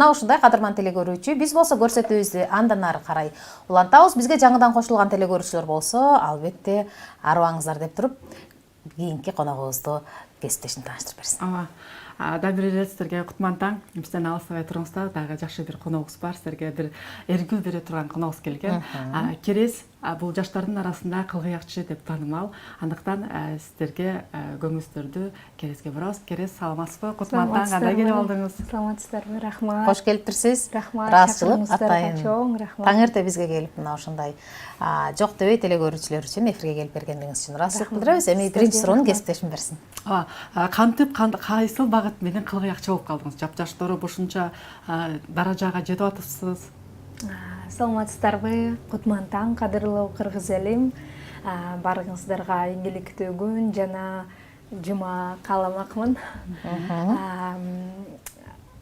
Мына ушундай кадырман телекөрүүчү, биз болсо көрсөтүүбүздү андан ары карай улантабыз. Бизге жаңыдан кошулган телекөрүүчүлөр болсо, албетте арыбаңыздар деп туруп, кийинки коногубузду кесиптешин тааныштырып берсин. Да бир эле сиздерге кутман таң. Бизден алыстабай туруңуздар. Дагы жакшы бир коногубуз бар. Сиздерге бир эргүү бере турган коногубуз келген. Керес бул жаштардын арасында кылгыякчы деп таанымал. Андыктан сиздерге көңүлүңүздөрдү Кереске бурабыз. Керес, саламатсызбы? Кутман таң, кандай келип алдыңыз? Саламатсыздарбы? Рахмат. Кош келиптирсиз. Рахмат. Ыраазычылык атайын. Чоң рахмат. Таң эрте бизге келип мына ушундай жок дебей телекөрүүчүлөр үчүн эфирге келип бергендигиңиз үчүн ыраазычылык билдиребиз. Эми биринчи суроону кесиптешим берсин. Кантип кайсыл багыт менен кылгыякчы болуп калдыңыз? Жап-жаштары ушунча даражага жетип атыпсыз. Саламатсыздарбы? Кутман таң, кадырлуу кыргыз элим. Барыңыздарга ийгиликтүү күн жана жума кааламакмын.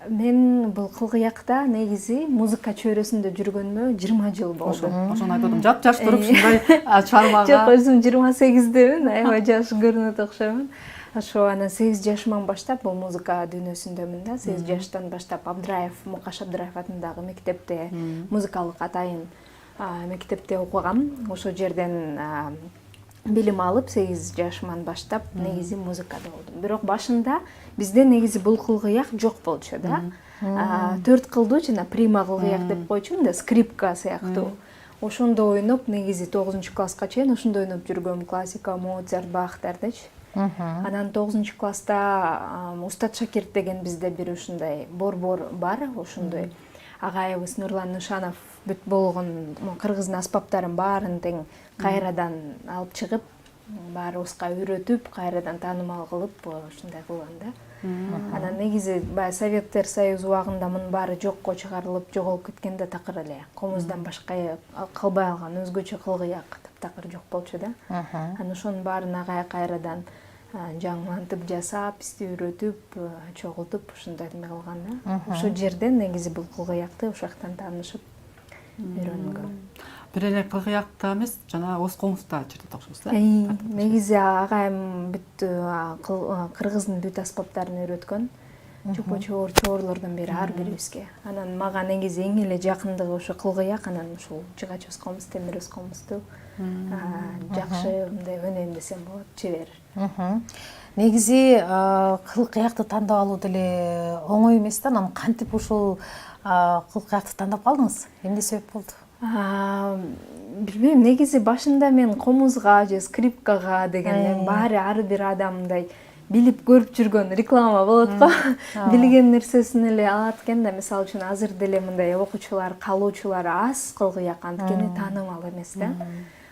Мен бул кылгыякта негизи музыка чөйрөсүндө жүргөнүмө 20 жыл болду. Ошону айтып атам. Жап-жаш туруп ушундай чыгармага. Жок, өзүм 28-демин, аябай жаш көрүнөт окшоймун. Ошо анан 8 жашыман баштап бул музыка дүйнөсүндөмүн да. 8 жаштан баштап Мукаш Абдыраев атындагы мектепте музыкалык атайын мектепте окугам. Ошол жерден билим алып 8 жашыман баштап негизи музыкада болдум. Бирок башында бизде негизи бул кылгыяк жок болчу да. 4 кылдуу жана прима кылгыяк деп койчумун да, скрипка сыяктуу. Ошондо ойноп негизи 9-класска чейин ошондо ойноп жүргөм, классика, Моцарт, Бахтардычы. Анан 9-класста Устат Шакирт деген бизде бир ушундай борбор бар, ошондой агайыбыз Нурлан Нышанов бүт болгон кыргыздын аспаптарын баарын тең кайрадан алып чыгып, баарыбызга үйрөтүп, кайрадан таанымал кылып, ушундай кылган да. Анан негизи баягы Советтер Союзу убагында мунун баары жокко чыгарылып, жоголуп кеткенде такыр эле комуздан башка калбай алган өзгөчө кылгыяк таптакыр жок болчу да. Анан ошонун баарын агай кайрадан жаңылантып жасап, бизди үйрөтүп, чогултуп ушундай эме кылган да. Ошол жерден негизи бул кылгыякты ошол таанышып үйрөнгөм. Бир эле кылгыякта эмес, жана Оз Комузда чыртат окшойсуз да? Негизи агайым бүт кыргыздын бүт аспаптарын үйрөткөн. Чупа-чоор, чоорлордон бери ар бирибизге. Анан мага негизи эң эле жакындыгы ошо кылгыяк, анан ушул Жыгач Оз Комуз, Темир Оз Комузду жакшы мындай өнөйм десем болот, чебер. Негизи кылгыякты тандап алуу деле оңой эмес да. Анан кантип ушул кылгыякты тандап калдыңыз? Эмне себеп болду? Билбейм, негизи башында мен комузга же скрипкага деген баары ар бир адам мындай билип көрүп жүргөн реклама болот го. Билген нерсесин эле алат экен да. Мисалы үчүн азыр деле мындай окуучулар, калуучулар аз кылгыяк, анткени таанымал эмес да.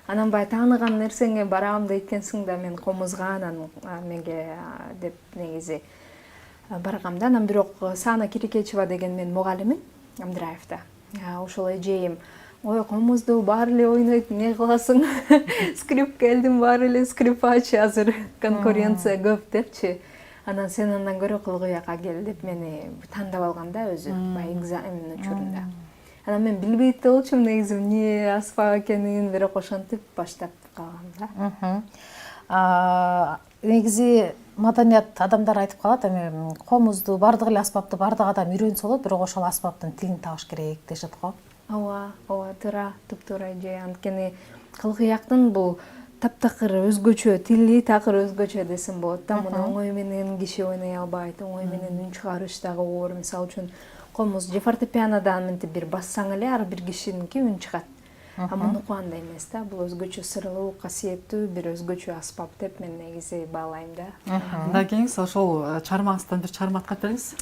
Анан баягы тааныган нерсеңе барам дейткенсиң да, мен комузга анан меге деп негизи баргам да. Анан бирок Сана Кирикечева деген мен мугалимим Абдыраевда. Ошол эжейим, ой, комузду баары эле ойнойт, эмне кыласың? Скрипка элдин баары эле скрипач, азыр конкуренция көп депчи. Анан сен андан көрө кылгыякка кел деп мени тандап алган да өзү, баягы экзамен учурунда. Анан мен билбейт да болчумун негизи эмне аспап экенин, бирок ошентип баштап калгам да. Негизи маданият адамдар айтып калат, эми комузду, бардык эле аспапты бардык адам үйрөнсө болот, бирок ошол аспаптын тилин табыш керек дешет го. Ооба, туура, туптуура эже. Анткени кылгыяктын бул таптакыр өзгөчө тили, такыр өзгөчө десем болот да. Муну оңой менен киши ойной албайт, оңой менен үн чыгарыш дагы оор. Мисалы үчүн комуз же фортепианодан мынтип бир бассаң эле ар бир кишиники үн чыгат. Мунуку андай эмес да. Бул өзгөчө сырлуу, касиеттүү бир өзгөчө аспап деп мен негизи баалайм да. Мындан кийин ошол чыгармаңыздан бир чыгарма аткарып бериңиз.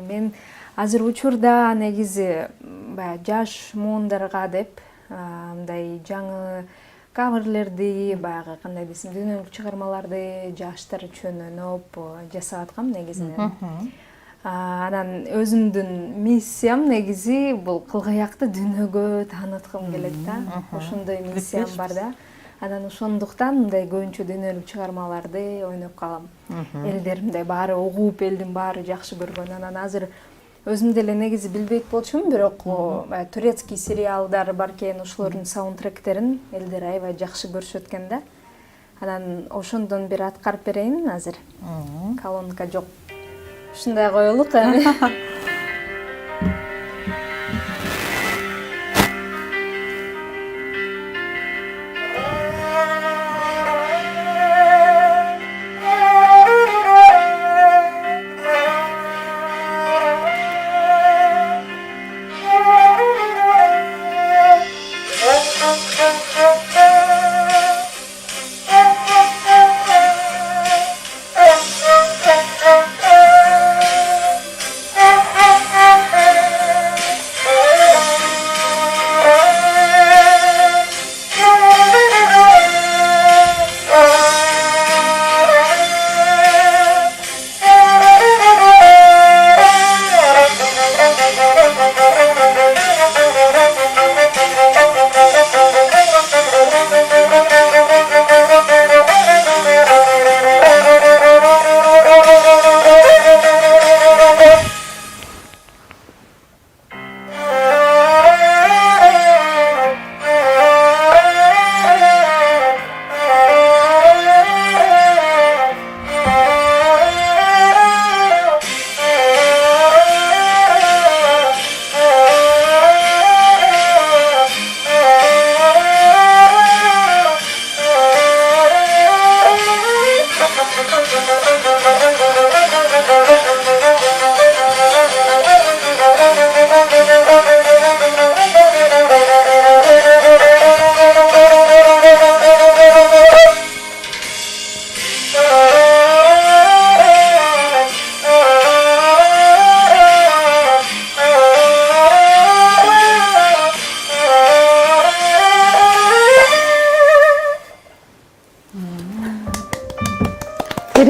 Мен азыр учурда негизи баягы жаш муундарга деп мындай жаңы каверлерди, баягы кандай десем, дүйнөлүк чыгармаларды жаштар үчүн өнөп жасап аткам негизинен. Анан өзүмдүн миссиям негизи бул кылгыякты дүйнөгө тааныткым келет да. Ошондой миссиям бар да. Анан ошондуктан мындай көбүнчө дүйнөлүк чыгармаларды ойноп калам. Элдер мындай баары угуп, элдин баары жакшы көргөн. Анан азыр өзүм деле негизи билбейт болчумун, бирок турецкий сериалдар бар экен, ошолордун саундтректерин элдер аябай жакшы көрүшөт экен да. Анан ошондон бир аткарып берейин азыр. Колонка жок. Ушундай коелук эми.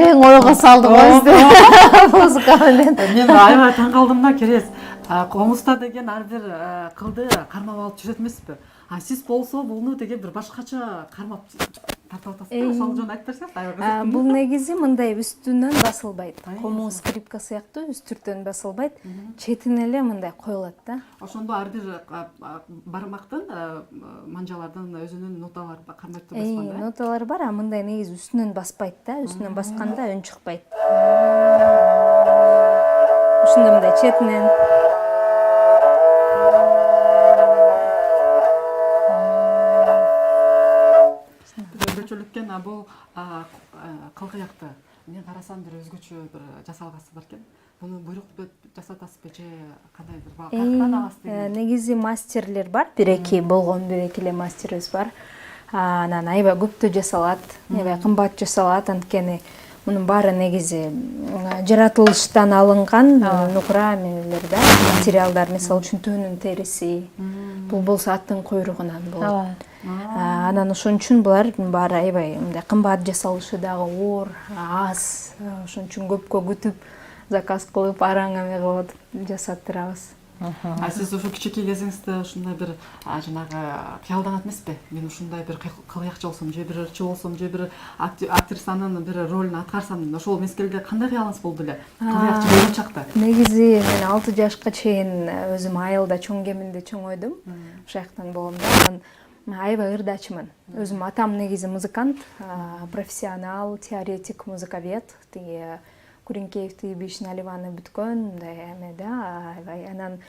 терең ойго салды го бизди музыка менен. Мен аябай таң калдым да, керес. Комуста деген ар бир кылды кармап алып жүрөт эмеспи? Сиз болсо буну деген бир башкача кармап тартып атасыздар. Ошол жөн айтып берсеңиз, аябай Бул негизи мындай үстүнөн басылбайт. Кому скрипка сыяктуу үстүртөн басылбайт, четине эле мындай коюлат да. Ошондо ар бир бармактын манжалардын өзүнүн ноталары кармайт деп басканда. Ноталар бар, мындай негизи үстүнөн баспайт да, үстүнөн басканда үн чыкпайт. Ушундай мындай четинен Өзгөчөлүккен бул кылгыякты мен карасам бир өзгөчө бир жасалгасы бар экен. Буну буйрук жасатасызбы же кандай бир каяктан аласыз деген? Негизи мастерлер бар, бир-эки болгон бир-эки эле мастерибиз бар. Анан аябай көптөө жасалат, аябай кымбат жасалат, анткени мунун баары негизи жаратылыштан алынган нукура эмелер да, материалдар, мисалы үчүн төөнүн териси. Бул болсо аттын койругунан болот. Анан ошон үчүн булар баары аябай мындай кымбат жасалышы дагы оор, аз. Ошон үчүн көпкө күтүп заказ кылып араң эме кылып жасаттырабыз. Сиз ошо кичинекей кезиңизде ушундай бир жанагы кыялданат эмеспи? Мен ушундай бир кылыякчы болсом, же бир ырчы болсом, же бир актрисанын бир ролун аткарсам, ошол мезгилде кандай кыялыңыз болду эле? Кылыякчы болгон чакта. Негизи мен 6 жашка чейин өзүм айылда чоң кеминде чоңойдум. Ошол жактан болгом да. Мен аябай ырдачмын. Өзүм атам негизи музыкант, профессионал, теоретик, музыковед. Тиги Куренкеевти Бишналиваны бүткөн, мындай эме да, аябай. Анан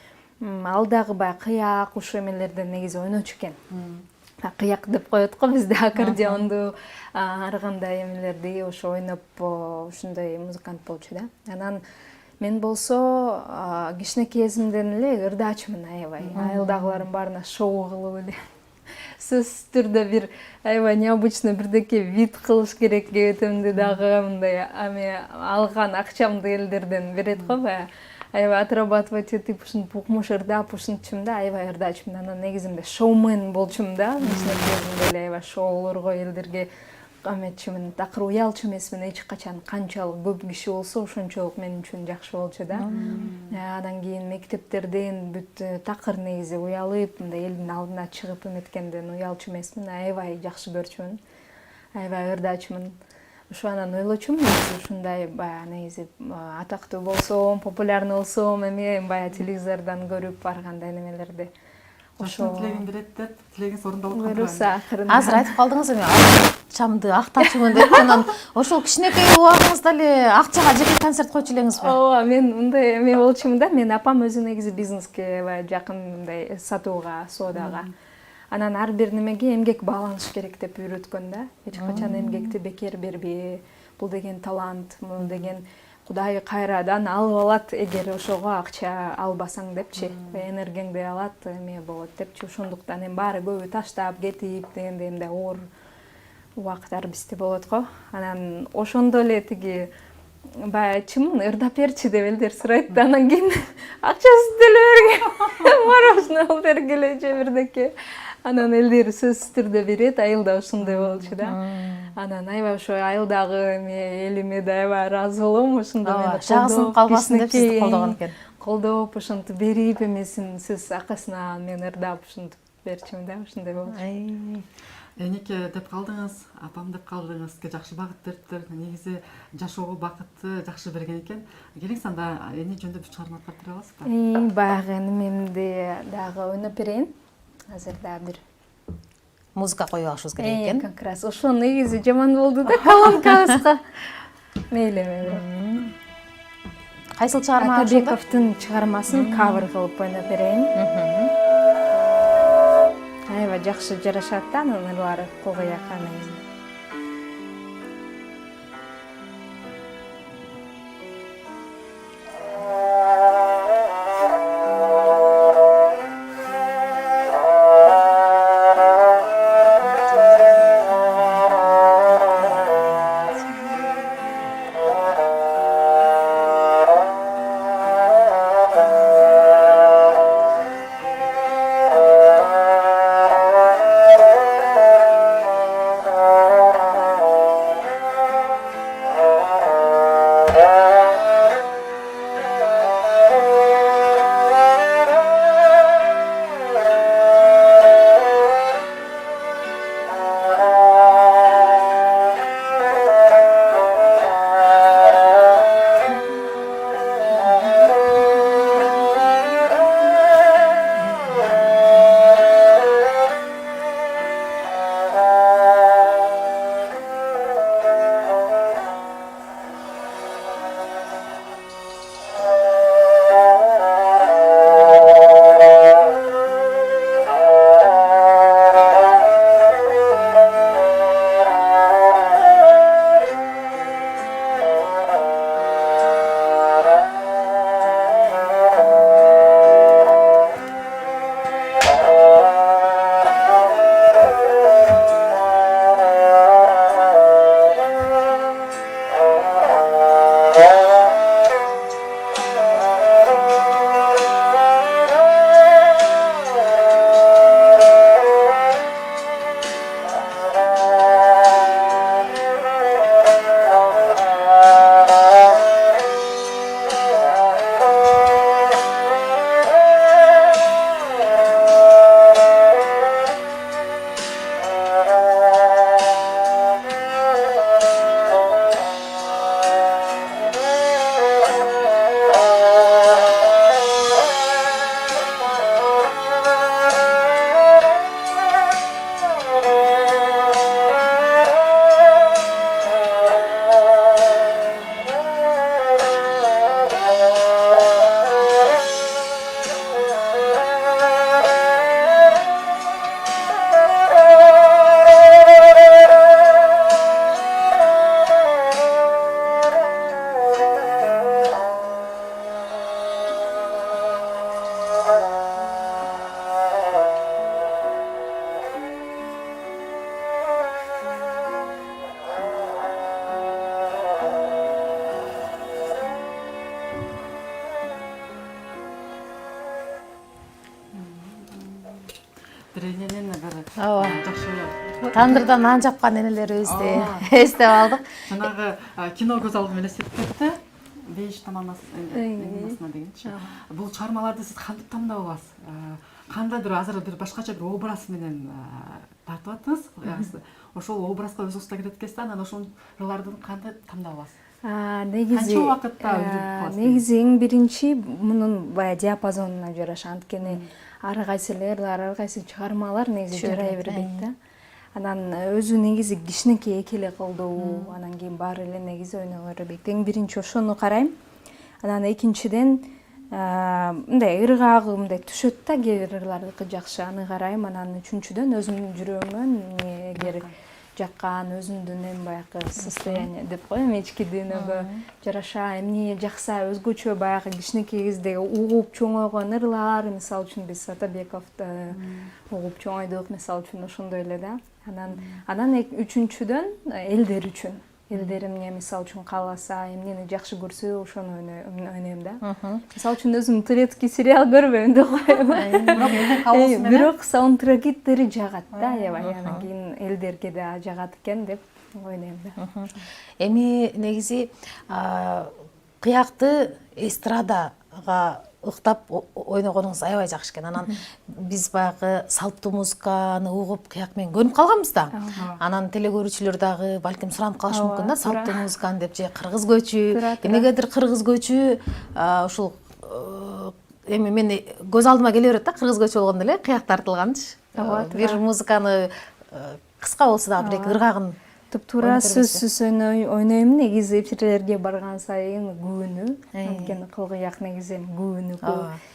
ал дагы баягы кыяк ушу эмелерден негизи ойночу экен. Кыяк деп коет го бизде аккордеонду, ар кандай эмелерди ошо ойноп, ушундай музыкант болчу да. Анан мен болсо кичинекей кезимден эле ырдачмын аябай. Айылдагылардын баарына шоу кылып эле. Сөзсүз түрдө бир аябай необычный бирдеке вид кылыш керек кетимди дагы мындай алган акчамды элдерден берет го баягы. Аябай отрабатывать этип ушинтип укмуш ырдап ушинтчүмүн да, аябай ырдачмын. Анан негизинде шоумен болчумун да. Кичинекейимде эле аябай шоулорго элдерге эметчүмүн. Такыр уялчу эмесмин эч качан. Канчалык көп киши болсо ошончолук мен үчүн жакшы болчу да. Андан кийин мектептерден бүт такыр негизи уялып, мындай элдин алдына чыгып эметкенден уялчу эмесмин. Аябай жакшы көрчүмүн. Аябай ырдачмын. Ошо анан ойлочумун, ушундай баягы негизи атактуу болсом, популярный болсом, эме баягы телевизордон көрүп баргандай немелерди. Ошо тилегин берет деп, тилегиңиз орундалып калды. Буюрса акырында. Азыр айтып калдыңыз эми акчамды актачумун деп, анан ошол кичинекей убагыңызда эле акчага жеке концерт койчу элеңизби? Ооба, мен мындай эме болчумун да. Мен апам өзү негизи бизнеске баягы жакын мындай сатууга, соодага. Анан ар бир немеге эмгек бааланыш керек деп үйрөткөн да. Эч качан эмгекти бекер бербе. Бул деген талант, бул деген Кудай кайрадан алып алат, эгер ошого акча албасаң депчи. Энергияңды алат, эме болот депчи. Ошондуктан эми баары көбү таштап кетип дегенде мындай оор убакыттар бизде болот го. Анан ошондо эле тиги баягы айтчумун, ырдап берчи деп элдер сурайт. Анан кийин акчасын деле берген. Мороженое алып бергиле же бирдеке. Анан элдер сөзсүз түрдө берет, айылда ушундай болчу да. Анан аябай ошо айылдагы эме элиме да аябай ыраазы болом, ошондо мени жагысынып калбасын деп сизди колдогон экен. Колдоп, ошентип берип эмесин сөз акысына мен ырдап ушинтип берчүмүн да, ушундай болчу. Энике деп калдыңыз, апам деп калдыңыз, жакшы багыт бериптир. Негизи жашоого бакытты жакшы берген экен. Келиңиз анда эне жөнүндө бир чыгарма тартып аласызбы? Баягы немемди дагы ойноп берейин. Азыр дагы бир Музыка коюп алышыбыз керек экен. Как раз ошо негизи жаман болду да колонкабызга. Мейли эме. Кайсыл чыгарма ошолда? Атабековдун чыгармасын кавер кылып ойноп берейин. Аябай жакшы жарашат да анын ырлары кылгыякка негизи. ооба жакшы тандырда нан жапкан энелерибизди эстеп алдык. жанагы кино көз алдыма элестетип кетти. Беш тамамасына дегенчи. Бул чыгармаларды сиз кантип тандап аласыз? Кандай бир азыр бир башкача бир образ менен тартып аттыңыз. Ошол образга өзүңүз да киретип кетсиз, анан ошол жырларды кандай тандап аласыз? Негизи Канча убакытта үйрөнүп каласыз? негизи эң биринчи мунун баягы диапазонуна жараша, анткени ар кайсы ырлар, ар кайсы чыгармалар негизи жарай бербейт да. Анан өзү негизи кичинекей эки эле колдоо, анан кийин баары эле негизи ойной бербейт. Эң биринчи ошону карайм. Анан экинчиден мындай ыргагы мындай түшөт да, кээ бир ырлардыкы жакшы, аны карайм. Анан үчүнчүдөн өзүмдүн жүрөгүмөн эгер жаккан өзүмдүн эми баягы состояние деп коем, ички дүйнөгө жараша эмне жакса, өзгөчө баягы кичинекей кезде угуп чоңойгон ырлар, мисалы үчүн биз Атабековду угуп чоңойдук, мисалы үчүн ошондой эле да. Анан үчүнчүдөн элдер үчүн, элдер эмне мисалы үчүн кааласа, эмнени жакшы көрсө ошону ойнойм да. Мисалы үчүн өзүм турецкий сериал көрбөйм деп коем. Бирок элдер каалоосу менен Бирок саундтрекиттери жагат да, аябай. Анан кийин элдерге да жагат экен деп ойнойм да. Эми негизи кыякты эстрадага ыктап ойногонуңуз аябай жакшы экен. Анан биз баягы салттуу музыканы угуп кыяк менен көнүп калганбыз да. Анан телегөрүүчүлөр дагы балким суранып калышы мүмкүн да, салттуу музыканы деп же кыргыз көчү, эмнегедир кыргыз көчү ушул эми мен көз алдыма келе берет да, кыргыз көчү болгондо эле кыяк тартылганчы. Бир музыканы кыска болсо дагы бир эки ыргагын Туп-туура сөзсүз ойнойм. Негизи эфирлерге барган сайын күбөнү, анткени кылгыяк негизи күбөнү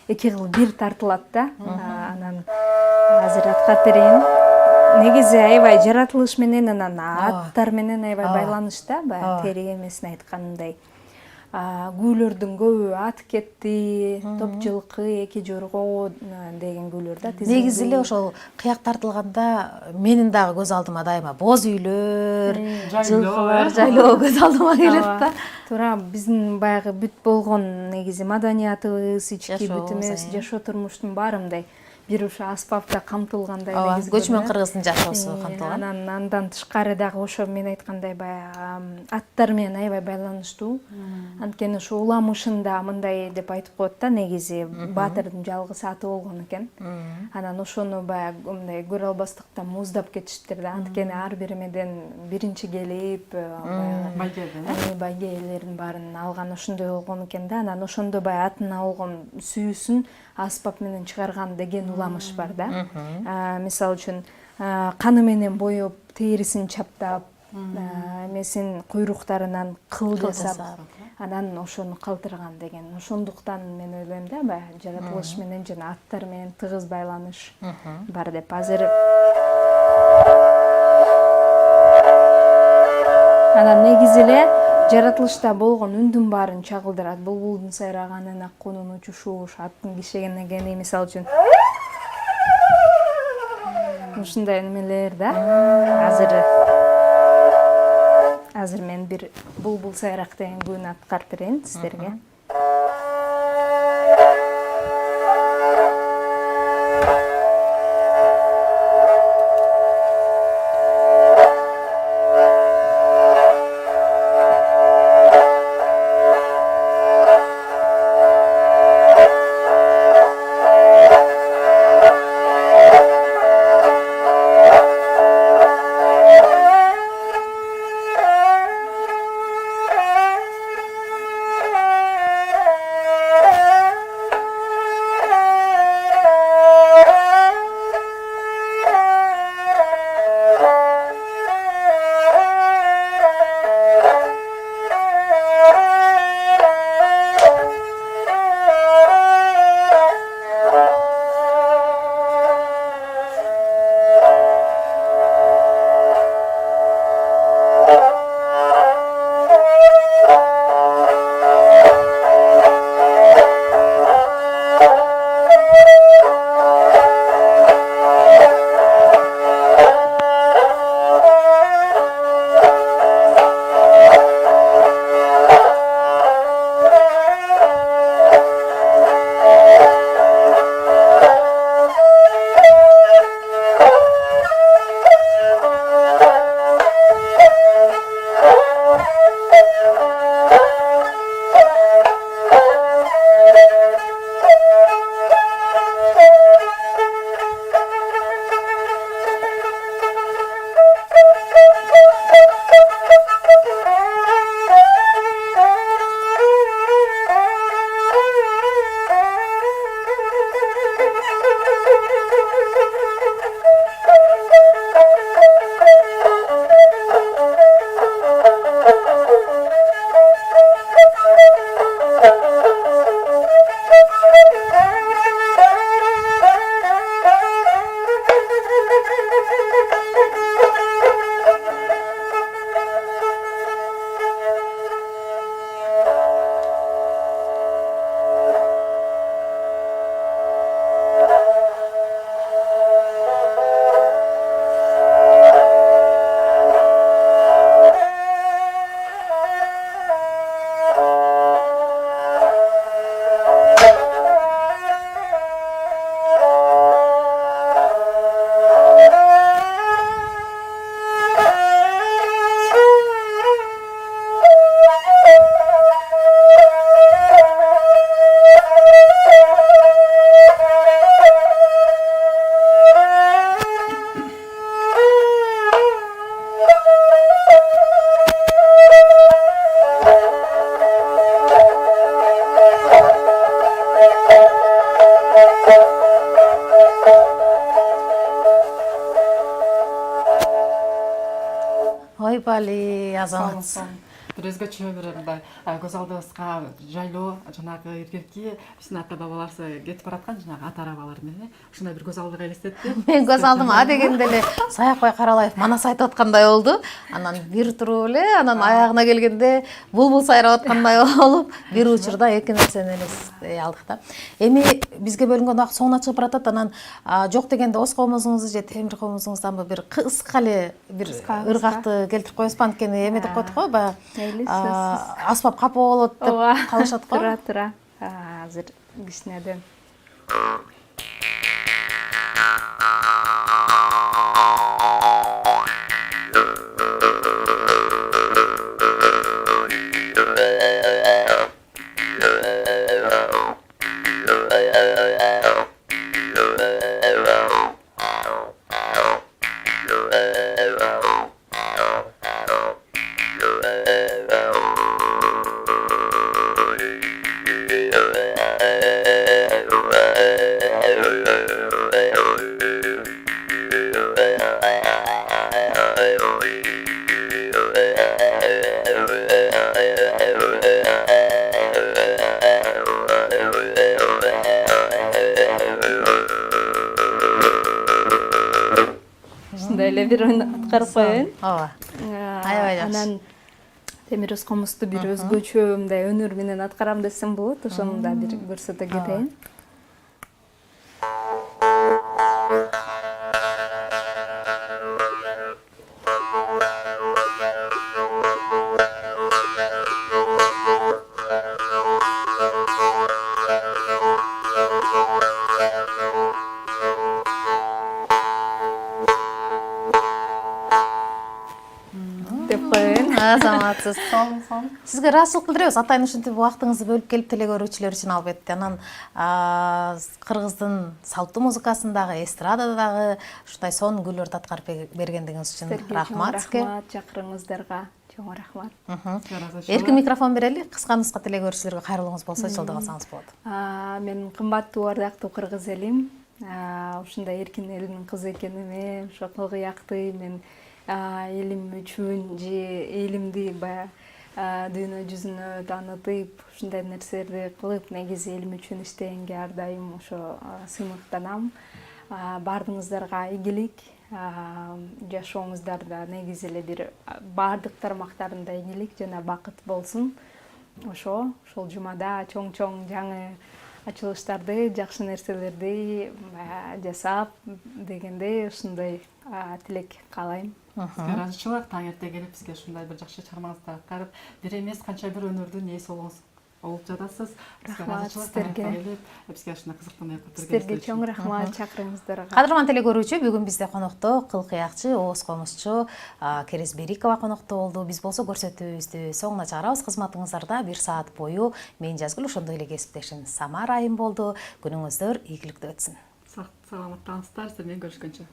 эки кыл бир тартылат да. Анан азыр атка терейин. Негизи аябай жаратылыш менен, анан аттар менен аябай байланышта, баягы тери эмесин айтканымдай. Күйлөрдүн көбү ат кетти, топ жылкы, эки жорго деген күйлөр да. Негизи эле ошол кыяк тартылганда менин дагы көз алдыма дайыма боз үйлөр, жылкылар, жайлоо көз алдыма келет да. Туура биздин баягы бүт болгон негизи маданиятыбыз, ички бүтүбүз, жашоо турмуштун баары мындай бир ушу аспапта камтылгандай негизи. Көчмөн кыргыздын жашоосу камтылган. Анан андан тышкары дагы ошо мен айткандай баягы аттар менен аябай байланыштуу. Анткени ошо уламышында мындай деп айтып коет да, негизи баатырдын жалгыз аты болгон экен. Анан ошону баягы мындай көрө албастыктан муздап кетиштир да. Анткени ар бир эмеден биринчи келип, баягы байгелердин баарын алган ошондой болгон экен да. Анан ошондо баягы атына болгон сүйүүсүн аспап менен чыгарган деген уламыш бар да. Мисалы үчүн каны менен боеп, терисин чаптап, эмесин куйруктарынан кыл жасап, анан ошону калтырган деген. Ошондуктан мен ойлойм да, баягы жаратылыш менен жана аттар менен тыгыз байланыш бар деп. Азыр анан негизи эле жаратылышта болгон үндүн баарын чагылдырат. Булбулдун сайраганын, ак конун учушу, аттын кишегенегени, мисалы үчүн ушундай немелер да. Азыр мен бир булбул сайрак деген күүнү аткарып берейин сиздерге. Ойбали, Азамат. Бир өзгөчө бир мындай көз алдыбызга жайлоо жанагы эркекки биздин ата бабаларыбыз кетип бараткан жанагы ата арабалар менен ушундай бир көз алдыга элестетти. Мен көз алдыма дегенде эле Саякбай Каралаев манас айтып аткандай болду. Анан бир туруп эле, анан аягына келгенде булбул сайрап аткандай болуп, бир учурда эки нерсени элестей алдык да. Эми бизге бөлүнгөн убакыт соңуна чыгып баратат. Анан жок дегенде Оз комузуңузду же Темир комузуңуздан бир кыска эле бир ыргакты келтирип коесузбу, анткени эме деп коет го, баягы аспап капа болот деп калышат го. Тура. Азыр кичинеден. Ушундай эле бир ойун аткарып коеюн. Ооба. Аябай жакшы. Анан Темир Оз комузду бир өзгөчө мындай өнөр менен аткарам десем болот. Ошону да бир көрсөтө кетейин. Деп коеюн. Азаматсыз. Сизге ыраазычылык билдиребиз. Атайын ушинтип убактыңызды бөлүп келип телегөрүүчүлөр үчүн албетте. Анан кыргыздын салттуу музыкасындагы, эстрададагы ушундай сонун күйлөрдү аткарып бергендигиңиз үчүн рахмат сизге. Рахмат, чакырыңыздарга чоң рахмат. Эркин микрофон берели, кыска-нуска телегөрүүчүлөргө кайрылууңуз болсо жолдоо калсаңыз болот. Мен кымбаттуу ардактуу кыргыз элим, ушундай эркин элдин кызы экениме, ошо кылгыякты мен элим үчүн же элимди баягы дүйнө жүзүнө таанытып, ушундай нерселерди кылып, негизи элим үчүн иштегенге ар дайым ошо сыймыктанам. Баардыгыңыздарга ийгилик, жашооңуздарда негизи эле бир баардык тармактарында ийгилик жана бакыт болсун. Ошол жумада чоң-чоң жаңы ачылыштарды, жакшы нерселерди жасап дегендей ушундай тилек каалайм. Сизге ыраазычылык, таң эрте келип бизге ушундай бир жакшы чыгармаңызды аткарып, бир эмес канча бир өнөрдүн ээси болуп жатасыз. Рахмат сиздерге. Бизге ушундай кызыктуу маек Сиздерге чоң рахмат, чакырыңыздарга. Кадырман телегөрүүчү, бүгүн бизде конокто кылкыякчы, Оз комузчу Керез Берикова конокто болду. Биз болсо көрсөтүүбүздү соңуна чыгарабыз. Кызматыңыздарда 1 саат бою мен Жазгүл, ошондой эле кесиптешим Самара айым болду. Күнүңүздөр ийгиликтүү өтсүн. Саламаттаңыздар, сиздер менен көрүшкөнчө.